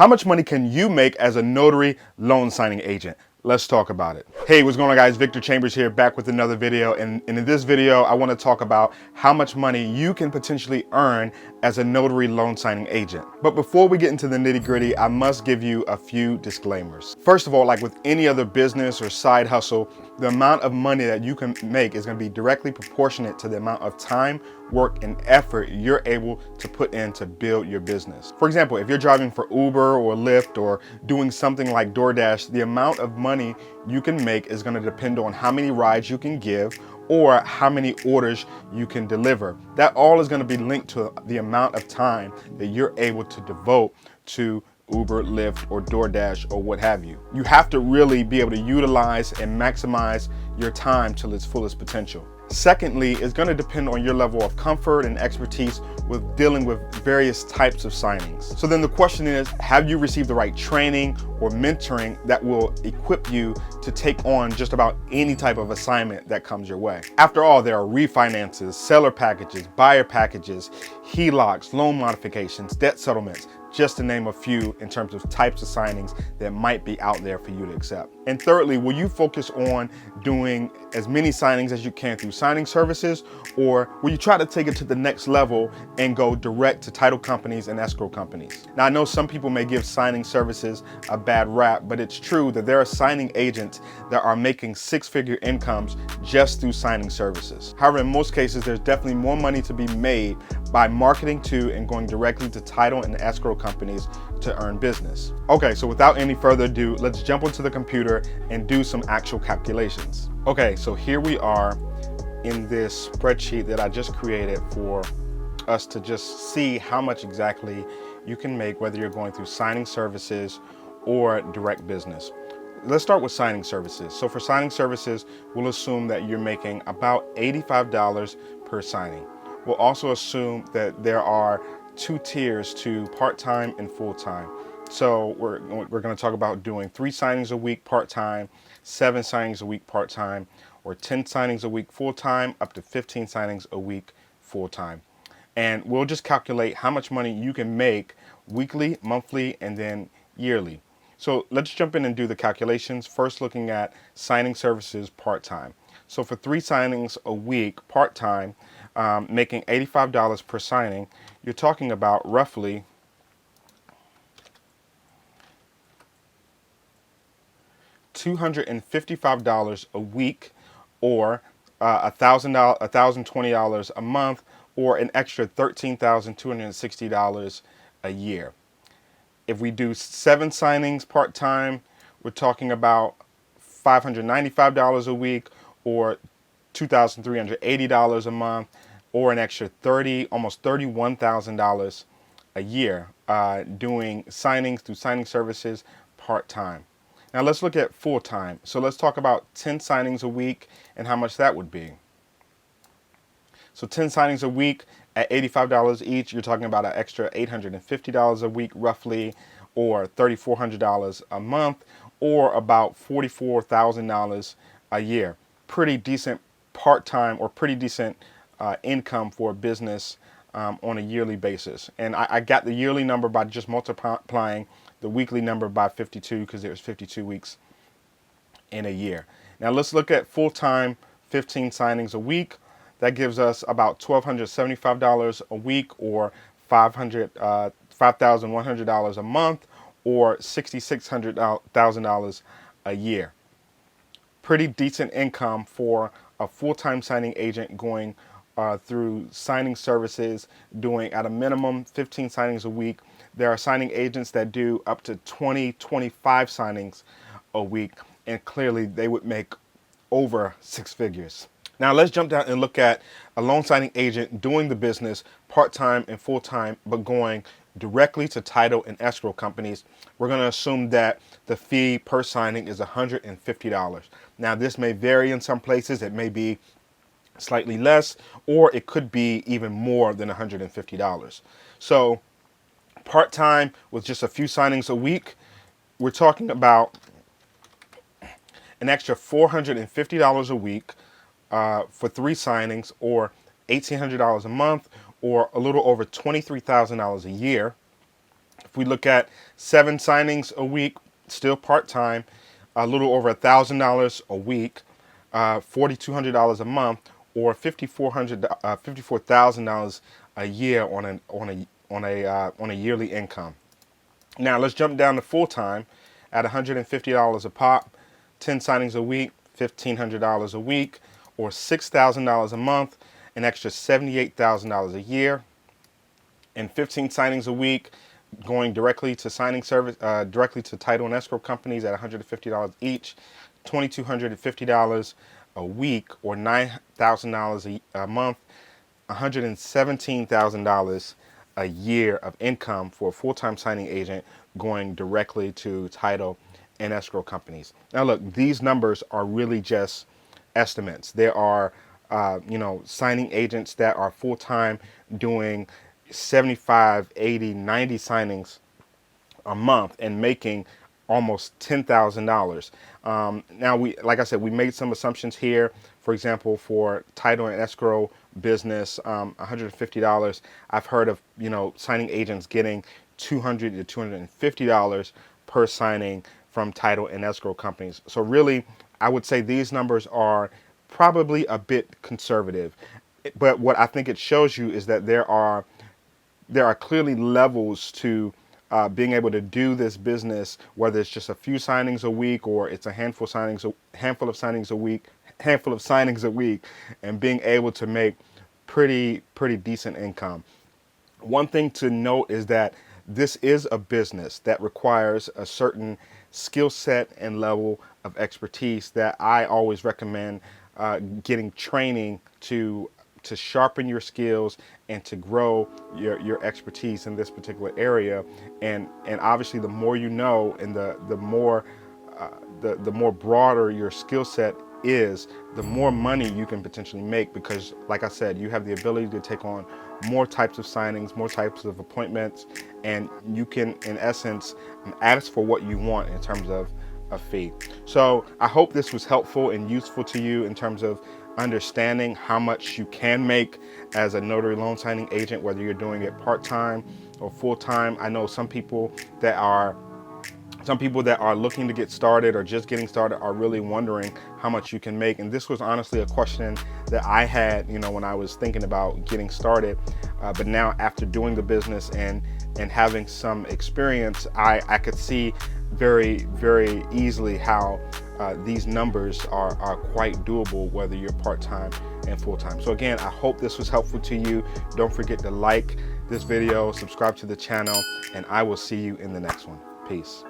How much money can you make as a notary loan signing agent? Let's talk about it. Hey, what's going on, guys? Victor Chambers here, back with another video. And in this video, I want to talk about how much money you can potentially earn as a notary loan signing agent. But before we get into the nitty gritty, I must give you a few disclaimers. First of all, like with any other business or side hustle, the amount of money that you can make is going to be directly proportionate to the amount of time, work, and effort you're able to put in to build your business. For example, if you're driving for Uber or Lyft or doing something like DoorDash, the amount of money you can make is going to depend on how many rides you can give or how many orders you can deliver. That all is going to be linked to the amount of time that you're able to devote to Uber, Lyft, or DoorDash, or what have you. You have to really be able to utilize and maximize your time to its fullest potential. Secondly, it's going to depend on your level of comfort and expertise with dealing with various types of signings. So then the question is, have you received the right training or mentoring that will equip you to take on just about any type of assignment that comes your way? After all, there are refinances, seller packages, buyer packages, HELOCs, loan modifications, debt settlements, just to name a few in terms of types of signings that might be out there for you to accept. And thirdly, will you focus on doing as many signings as you can through signing services, or will you try to take it to the next level and go direct to title companies and escrow companies? Now, I know some people may give signing services a bad rap, but it's true that there are signing agents that are making six-figure incomes just through signing services. However, in most cases, there's definitely more money to be made by marketing to and going directly to title and escrow companies to earn business. Okay, so without any further ado, let's jump onto the computer and do some actual calculations. Okay, so here we are in this spreadsheet that I just created for us to just see how much exactly you can make, whether you're going through signing services or direct business. Let's start with signing services. So for signing services, we'll assume that you're making about $85 per signing. We'll also assume that there are two tiers to part-time and full-time. So we're going to talk about doing 3 signings a week part-time, 7 signings a week part-time, or 10 signings a week full-time, up to 15 signings a week full-time. And we'll just calculate how much money you can make weekly, monthly, and then yearly. So let's jump in and do the calculations. First, looking at signing services part-time. So for 3 signings a week part-time, making $85 per signing, you're talking about roughly $255 a week, or $1,020 a month, or an extra $13,260 a year. If we do 7 signings part-time, we're talking about $595 a week, or $2,380 a month, or an extra almost $31,000 a year doing signings through signing services part-time. Now let's look at full-time. So let's talk about 10 signings a week and how much that would be. So 10 signings a week at $85 each, you're talking about an extra $850 a week roughly, or $3,400 a month, or about $44,000 a year. Pretty decent part-time or pretty decent income for a business on a yearly basis. And I got the yearly number by just multiplying the weekly number by 52, because there's 52 weeks in a year. Now let's look at full-time, 15 signings a week. That gives us about $1,275 a week, or $5,100 a month, or $6,600 a year. Pretty decent income for a full-time signing agent going through signing services, doing at a minimum 15 signings a week. There are signing agents that do up to 20, 25 signings a week, and clearly they would make over 6 figures. Now let's jump down and look at a loan signing agent doing the business part-time and full-time, but going directly to title and escrow companies. We're going to assume that the fee per signing is $150. Now this may vary in some places. It may be slightly less, or it could be even more than $150. So part-time with just a few signings a week, we're talking about an extra $450 a week for 3 signings, or $1,800 a month, or a little over $23,000 a year. If we look at 7 signings a week, still part-time, a little over $1,000 a week, $4,200 a month, or $54,000 a year on a yearly income. Now let's jump down to full-time at $150 a pop, 10 signings a week, $1,500 a week, or $6,000 a month, an extra $78,000 a year, and 15 signings a week, going directly to signing service, directly to title and escrow companies at $150 each, $2,250 a week, or $9,000 a month, $117,000 a year of income for a full-time signing agent going directly to title and escrow companies. Now look, these numbers are really just estimates. There are signing agents that are full-time doing 75, 80, 90 signings a month and making almost $10,000. Now, like I said, we made some assumptions here. For example, for title and escrow business, $150. I've heard of signing agents getting $200 to $250 per signing from title and escrow companies. So really, I would say these numbers are probably a bit conservative. But what I think it shows you is that there are clearly levels to being able to do this business, whether it's just a few signings a week or it's a handful of signings a week, and being able to make pretty decent income. One thing to note is that this is a business that requires a certain skill set and level of expertise that I always recommend getting training to sharpen your skills and to grow your expertise in this particular area. And obviously the more you know, and the more broader your skill set is, the more money you can potentially make, because like I said, you have the ability to take on more types of signings, more types of appointments, and you can in essence ask for what you want in terms of a fee. So I hope this was helpful and useful to you in terms of understanding how much you can make as a notary loan signing agent, whether you're doing it part-time or full-time. I know some people that are looking to get started or just getting started are really wondering how much you can make. And this was honestly a question that I had, when I was thinking about getting started. But now after doing the business and having some experience, I could see very easily how these numbers are quite doable, whether you're part-time and full-time. So again, I hope this was helpful to you. Don't forget to like this video, subscribe to the channel, and I will see you in the next one. Peace.